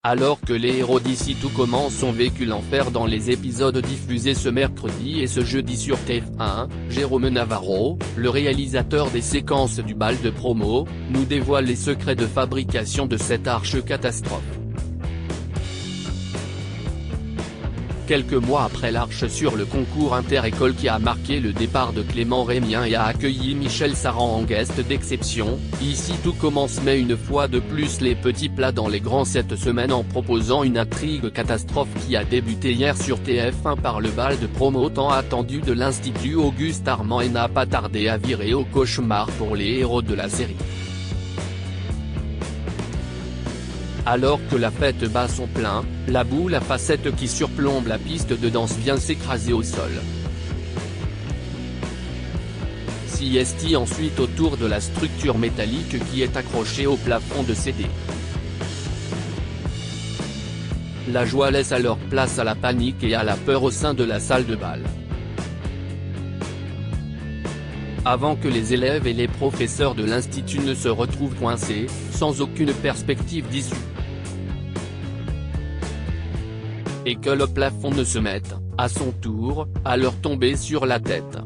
Alors que les héros d'ici tout commence ont vécu l'enfer dans les épisodes diffusés ce mercredi et ce jeudi sur TF1, Jérôme Navarro, le réalisateur des séquences du bal de promo, nous dévoile les secrets de fabrication de cette arche-catastrophe. Quelques mois après l'arche sur le concours inter-école qui a marqué le départ de Clément Rémien et a accueilli Michel Saran en guest d'exception, ici tout commence met une fois de plus les petits plats dans les grands cette semaine en proposant une intrigue catastrophe qui a débuté hier sur TF1 par le bal de promo tant attendu de l'Institut Auguste Armand et n'a pas tardé à virer au cauchemar pour les héros de la série. Alors que la fête bat son plein, la boule à facettes qui surplombe la piste de danse vient s'écraser au sol. Siesti ensuite autour de la structure métallique qui est accrochée au plafond de CD. La joie laisse alors place à la panique et à la peur au sein de la salle de bal. Avant que les élèves et les professeurs de l'institut ne se retrouvent coincés, sans aucune perspective d'issue. Et que le plafond ne se mette, à son tour, à leur tomber sur la tête.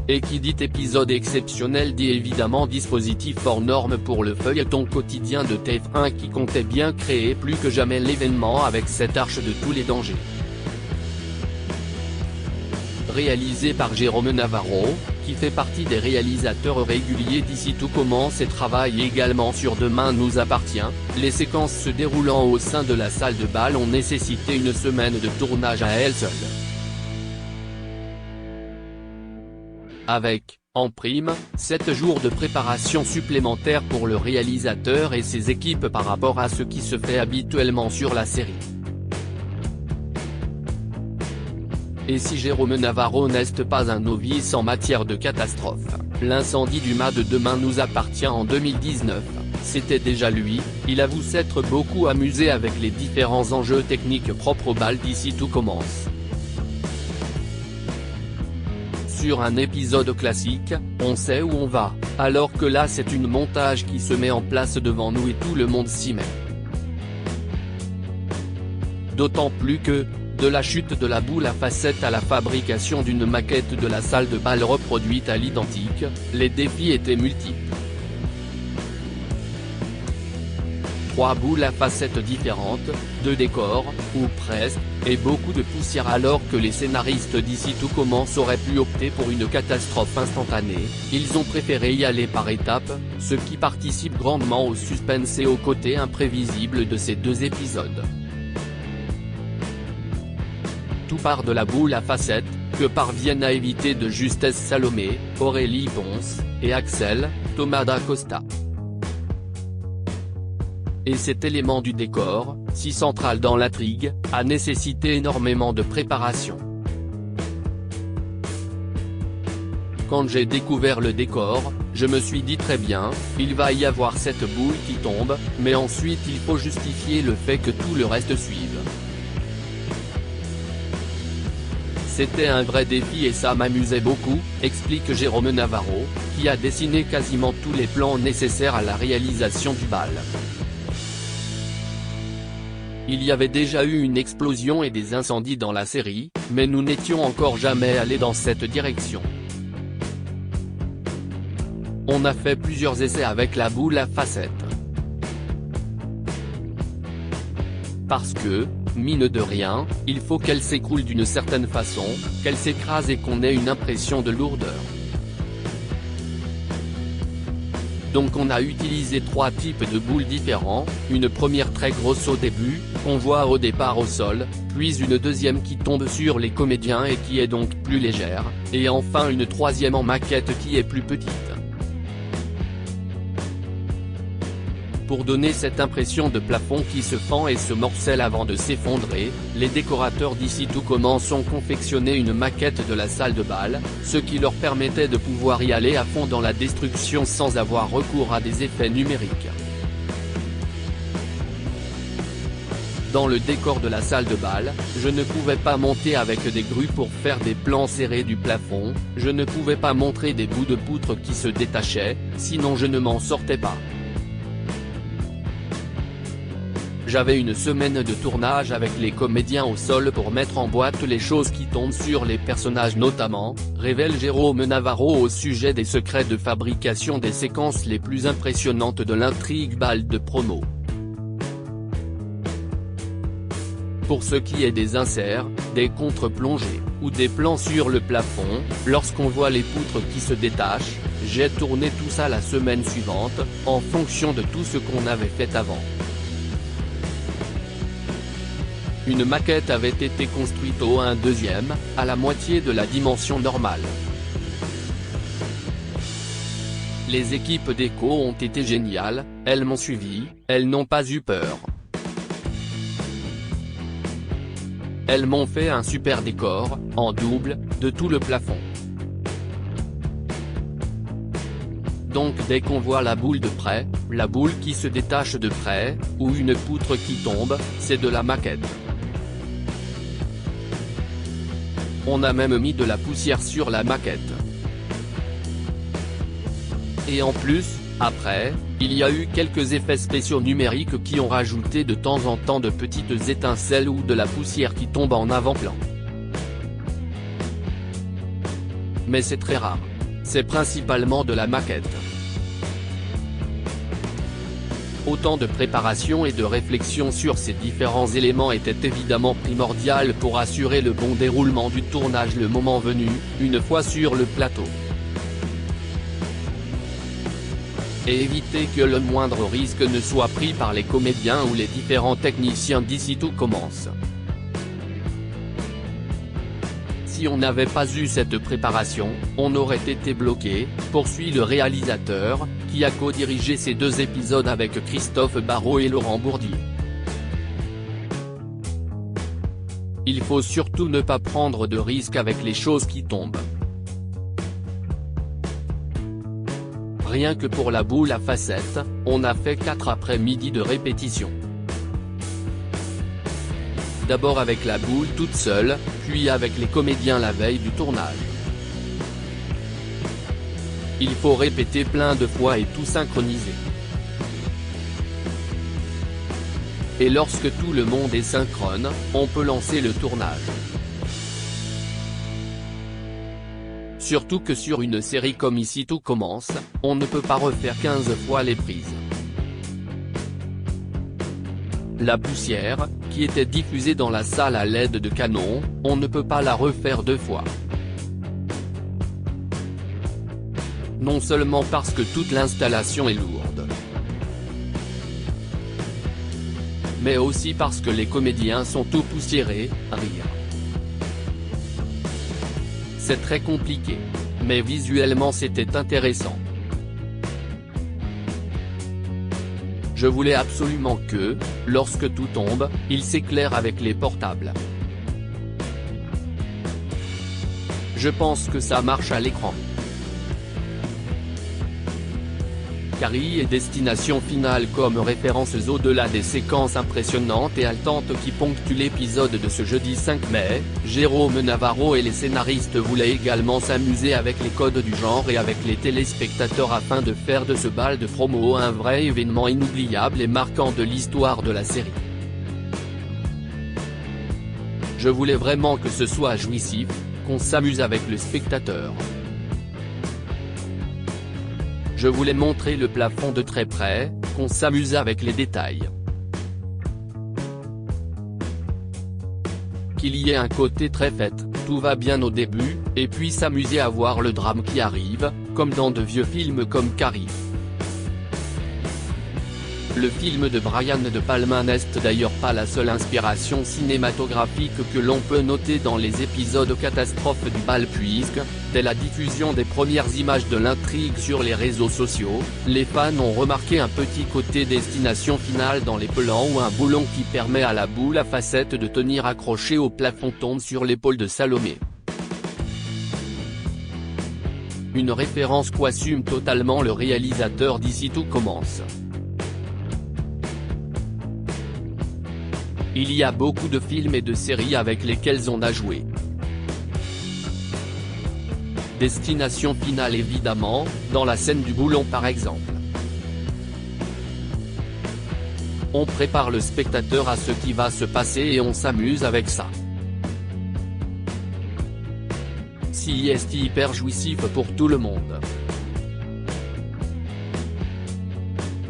Et qui dit épisode exceptionnel dit évidemment dispositif hors norme pour le feuilleton quotidien de TF1 qui comptait bien créer plus que jamais l'événement avec cette arche de tous les dangers. Réalisé par Jérôme Navarro, qui fait partie des réalisateurs réguliers d'ici tout commence et travaille également sur Demain nous appartient, les séquences se déroulant au sein de la salle de bal ont nécessité une semaine de tournage à elles seules. Avec, en prime, 7 jours de préparation supplémentaires pour le réalisateur et ses équipes par rapport à ce qui se fait habituellement sur la série. Et si Jérôme Navarro n'est pas un novice en matière de catastrophe, l'incendie du mât de Demain nous appartient en 2019, c'était déjà lui, il avoue s'être beaucoup amusé avec les différents enjeux techniques propres au bal d'ici tout commence. Sur un épisode classique, on sait où on va, alors que là c'est une montage qui se met en place devant nous et tout le monde s'y met. D'autant plus que, de la chute de la boule à facettes à la fabrication d'une maquette de la salle de bal reproduite à l'identique, les défis étaient multiples. 3 boules à facettes différentes, 2 décors, ou presque, et beaucoup de poussière alors que les scénaristes d'ici tout commence auraient pu opter pour une catastrophe instantanée, ils ont préféré y aller par étapes, ce qui participe grandement au suspense et au côté imprévisible de ces 2 épisodes. Tout part de la boule à facettes, que parviennent à éviter de justesse Salomé, Aurélie Ponce, et Axel, Thomas d'Acosta. Et cet élément du décor, si central dans l'intrigue, a nécessité énormément de préparation. Quand j'ai découvert le décor, je me suis dit très bien, il va y avoir cette boule qui tombe, mais ensuite il faut justifier le fait que tout le reste suive. C'était un vrai défi et ça m'amusait beaucoup, explique Jérôme Navarro, qui a dessiné quasiment tous les plans nécessaires à la réalisation du bal. Il y avait déjà eu une explosion et des incendies dans la série, mais nous n'étions encore jamais allés dans cette direction. On a fait plusieurs essais avec la boule à facettes. Parce que, mine de rien, il faut qu'elle s'écroule d'une certaine façon, qu'elle s'écrase et qu'on ait une impression de lourdeur. Donc on a utilisé 3 types de boules différents, une première très grosse au début, qu'on voit au départ au sol, puis une deuxième qui tombe sur les comédiens et qui est donc plus légère, et enfin une troisième en maquette qui est plus petite. Pour donner cette impression de plafond qui se fend et se morcelle avant de s'effondrer, les décorateurs d'ici tout commence ont confectionné une maquette de la salle de bal, ce qui leur permettait de pouvoir y aller à fond dans la destruction sans avoir recours à des effets numériques. Dans le décor de la salle de bal, je ne pouvais pas monter avec des grues pour faire des plans serrés du plafond, je ne pouvais pas montrer des bouts de poutre qui se détachaient, sinon je ne m'en sortais pas. J'avais une semaine de tournage avec les comédiens au sol pour mettre en boîte les choses qui tombent sur les personnages notamment, révèle Jérôme Navarro au sujet des secrets de fabrication des séquences les plus impressionnantes de l'intrigue balle de promo. Pour ce qui est des inserts, des contre-plongées, ou des plans sur le plafond, lorsqu'on voit les poutres qui se détachent, j'ai tourné tout ça la semaine suivante, en fonction de tout ce qu'on avait fait avant. Une maquette avait été construite au 1/2, à la moitié de la dimension normale. Les équipes déco ont été géniales, elles m'ont suivi, elles n'ont pas eu peur. Elles m'ont fait un super décor, en double, de tout le plafond. Donc dès qu'on voit la boule de près, la boule qui se détache de près, ou une poutre qui tombe, c'est de la maquette. On a même mis de la poussière sur la maquette. Et en plus, après, il y a eu quelques effets spéciaux numériques qui ont rajouté de temps en temps de petites étincelles ou de la poussière qui tombe en avant-plan. Mais c'est très rare. C'est principalement de la maquette. Autant de préparation et de réflexion sur ces différents éléments était évidemment primordial pour assurer le bon déroulement du tournage le moment venu, une fois sur le plateau. Et éviter que le moindre risque ne soit pris par les comédiens ou les différents techniciens d'ici tout commence. Si on n'avait pas eu cette préparation, on aurait été bloqué, poursuit le réalisateur, qui a co-dirigé ces 2 épisodes avec Christophe Barrault et Laurent Bourdier. Il faut surtout ne pas prendre de risques avec les choses qui tombent. Rien que pour la boule à facettes, on a fait 4 après-midi de répétition. D'abord avec la boule toute seule, puis avec les comédiens la veille du tournage. Il faut répéter plein de fois et tout synchroniser. Et lorsque tout le monde est synchrone, on peut lancer le tournage. Surtout que sur une série comme Ici tout commence, on ne peut pas refaire 15 fois les prises. La poussière, qui était diffusée dans la salle à l'aide de canons, on ne peut pas la refaire 2 fois. Non seulement parce que toute l'installation est lourde, mais aussi parce que les comédiens sont tout poussiérés, rire. C'est très compliqué. Mais visuellement c'était intéressant. Je voulais absolument que, lorsque tout tombe, il s'éclaire avec les portables. Je pense que ça marche à l'écran. Carrie et Destination Finale comme références au-delà des séquences impressionnantes et haletantes qui ponctuent l'épisode de ce jeudi 5 mai, Jérôme Navarro et les scénaristes voulaient également s'amuser avec les codes du genre et avec les téléspectateurs afin de faire de ce bal de promo un vrai événement inoubliable et marquant de l'histoire de la série. Je voulais vraiment que ce soit jouissif, qu'on s'amuse avec le spectateur. Je voulais montrer le plafond de très près, qu'on s'amuse avec les détails. Qu'il y ait un côté très fête, tout va bien au début, et puis s'amuser à voir le drame qui arrive, comme dans de vieux films comme Carrie. Le film de Brian De Palma n'est d'ailleurs pas la seule inspiration cinématographique que l'on peut noter dans les épisodes catastrophes du bal puisque, dès la diffusion des premières images de l'intrigue sur les réseaux sociaux, les fans ont remarqué un petit côté Destination Finale dans les plans où un boulon qui permet à la boule à facettes de tenir accroché au plafond tombe sur l'épaule de Salomé. Une référence qu'assume totalement le réalisateur d'Ici tout commence. Il y a beaucoup de films et de séries avec lesquels on a joué. Destination Finale évidemment, dans la scène du boulon par exemple. On prépare le spectateur à ce qui va se passer et on s'amuse avec ça. Si est hyper jouissif pour tout le monde.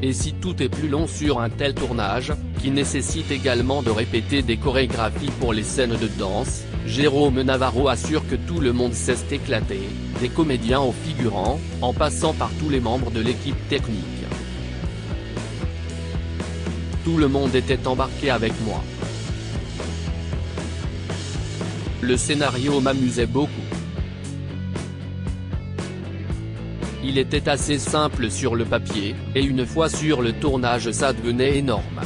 Et si tout est plus long sur un tel tournage, qui nécessite également de répéter des chorégraphies pour les scènes de danse, Jérôme Navarro assure que tout le monde s'est éclaté, des comédiens aux figurants, en passant par tous les membres de l'équipe technique. Tout le monde était embarqué avec moi. Le scénario m'amusait beaucoup. Il était assez simple sur le papier, et une fois sur le tournage ça devenait énorme.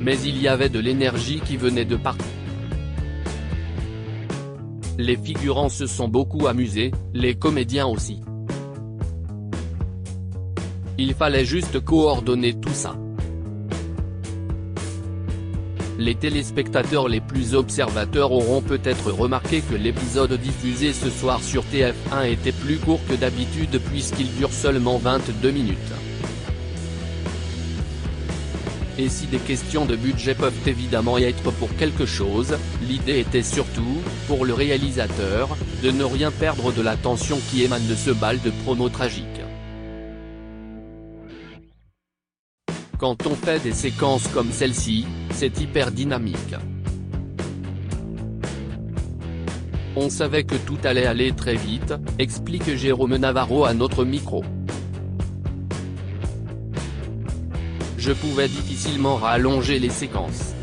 Mais il y avait de l'énergie qui venait de partout. Les figurants se sont beaucoup amusés, les comédiens aussi. Il fallait juste coordonner tout ça. Les téléspectateurs les plus observateurs auront peut-être remarqué que l'épisode diffusé ce soir sur TF1 était plus court que d'habitude puisqu'il dure seulement 22 minutes. Et si des questions de budget peuvent évidemment y être pour quelque chose, l'idée était surtout, pour le réalisateur, de ne rien perdre de la tension qui émane de ce bal de promo tragique. Quand on fait des séquences comme celle-ci, c'est hyper dynamique. On savait que tout allait aller très vite, explique Jérôme Navarro à notre micro. Je pouvais difficilement rallonger les séquences.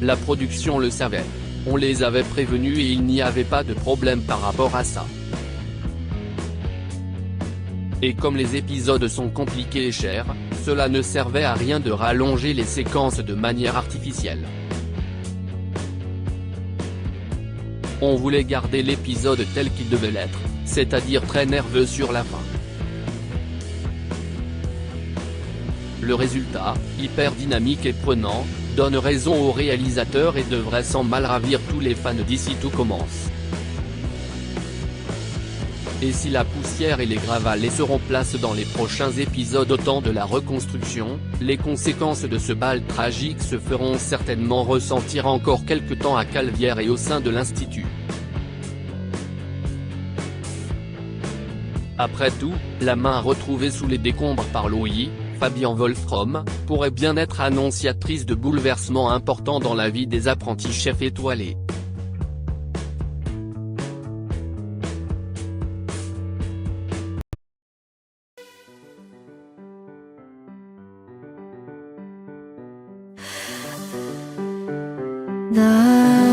La production le savait. On les avait prévenus et il n'y avait pas de problème par rapport à ça. Et comme les épisodes sont compliqués et chers, cela ne servait à rien de rallonger les séquences de manière artificielle. On voulait garder l'épisode tel qu'il devait l'être, c'est-à-dire très nerveux sur la fin. Le résultat, hyper dynamique et prenant, donne raison au réalisateur et devrait sans mal ravir tous les fans d'ici tout commence. Et si la poussière et les gravats laisseront place dans les prochains épisodes au temps de la reconstruction, les conséquences de ce bal tragique se feront certainement ressentir encore quelque temps à Calvière et au sein de l'Institut. Après tout, la main retrouvée sous les décombres par Louis, Fabian Wolfrom, pourrait bien être annonciatrice de bouleversements importants dans la vie des apprentis chefs étoilés. 나